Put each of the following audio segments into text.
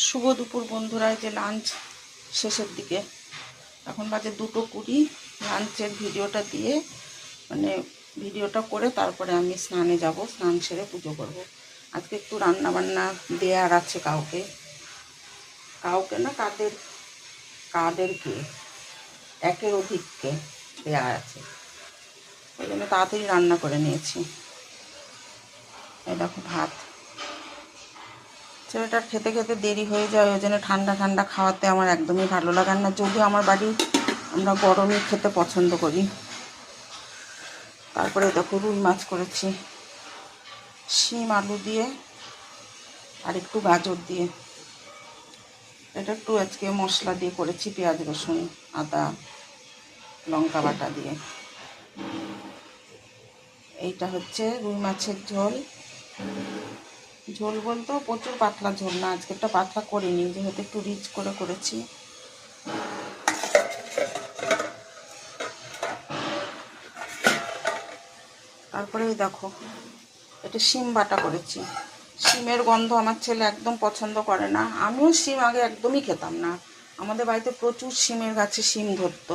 শুভ দুপুর বন্ধুরা। যে লাঞ্চ শেষের দিকে, এখন বাজে 2:20। লাঞ্চের ভিডিওটা দিয়ে মানে ভিডিওটা করে তারপরে আমি স্নানে যাব, স্নান সেরে পুজো করব। আজকে একটু রান্না বান্না দেওয়ার আছে, কাউকে না কাদেরকে একের অধিককে দেওয়া আছে, ওই জন্য তাড়াতাড়ি রান্না করে নিয়েছি। এই দেখো ভাত, ছেলেটার খেতে খেতে দেরি হয়ে যায়, ওই জন্য ঠান্ডা ঠান্ডা খাওয়াতে আমার একদমই ভালো লাগে না। যদিও আমার বাড়ি আমরা গরমই খেতে পছন্দ করি। তারপরে দেখো রুই মাছ করেছি শিম আলু দিয়ে আর একটু গাজর দিয়ে। এটা একটু আজকে মশলা দিয়ে করেছি, পেঁয়াজ রসুন আদা লঙ্কা বাটা দিয়ে। এইটা হচ্ছে রুই মাছের ঝোল। ঝোল বলতেও প্রচুর পাতলা ঝোল না, আজকে একটা পাতলা করিনি, যেহেতু একটু রিচ করে করেছি। তারপরে দেখো এটা শিম বাটা করেছি। শিমের গন্ধ আমার ছেলে একদম পছন্দ করে না। আমিও শিম আগে একদমই খেতাম না। আমাদের বাড়িতে প্রচুর শিমের গাছে শিম ধরতো,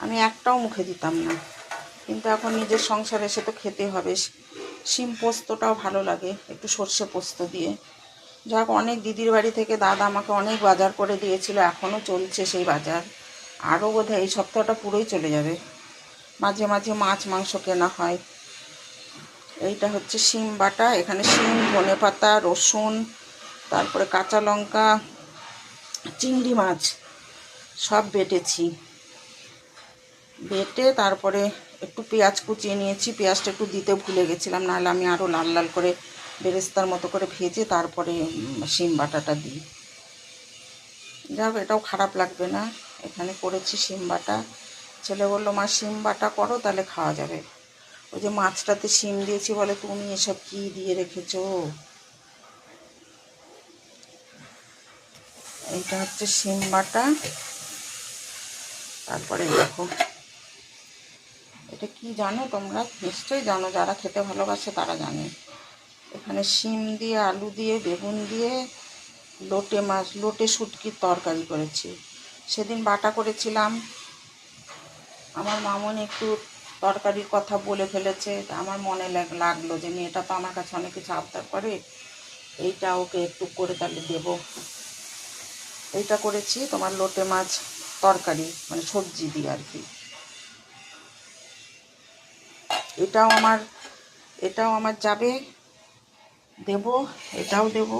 আমি একটাও মুখে দিতাম না। কিন্তু এখন নিজের সংসারে এসে তো খেতে হবে। শিম পোস্তটাও ভালো লাগে, একটু সর্ষে পোস্ত দিয়ে। যাক, অনেক দিদির বাড়ি থেকে দাদা আমাকে অনেক বাজার করে দিয়েছিল, এখনও চলছে সেই বাজার। আরও বোধহয় এই সপ্তাহটা পুরোই চলে যাবে। মাঝে মাঝে মাছ মাংস কেনা হয়। এইটা হচ্ছে শিম বাটা। এখানে শিম, ধনেপাতা, রসুন, তারপরে কাঁচা লঙ্কা, চিংড়ি মাছ সব বেটেছি। বেটে তারপরে একটু পেঁয়াজ কুচিয়ে নিয়েছি। পেঁয়াজটা একটু দিতে ভুলে গেছিলাম, নাহলে আমি আরও লাল লাল করে বেরেস্তার মতো করে ভেজে তারপরে শিম বাটাটা দিই। যাক, এটাও খারাপ লাগবে না। এখানে করেছি শিম বাটা। ছেলে বললো, মা শিম বাটা করো, তাহলে খাওয়া যাবে। ওই যে মাছটাতে শিম দিয়েছি বলে, তুমি এসব কি দিয়ে রেখেছো। এইটা হচ্ছে শিম বাটা। তারপরে দেখো এটা কি জানো তোমরা, নিশ্চয়ই জানো, যারা খেতে ভালোবাসে তারা জানে। এখানে শিম দিয়ে, আলু দিয়ে, বেগুন দিয়ে লোটে শুটকির তরকারি করেছি। সেদিন বাটা করেছিলাম, আমার মামনি একটু তরকারির কথা বলে ফেলেছে। আমার মনে লাগলো যে মেয়েটা তো আমার কাছে অনেক কিছু আবদার করে, এইটা ওকে একটু করে তাহলে দেবো। এইটা করেছি তোমার লোটে মাছ তরকারি, মানে সবজি দিয়ে আর কি। এটাও আমার যাবে, দেবো, এটাও দেবো।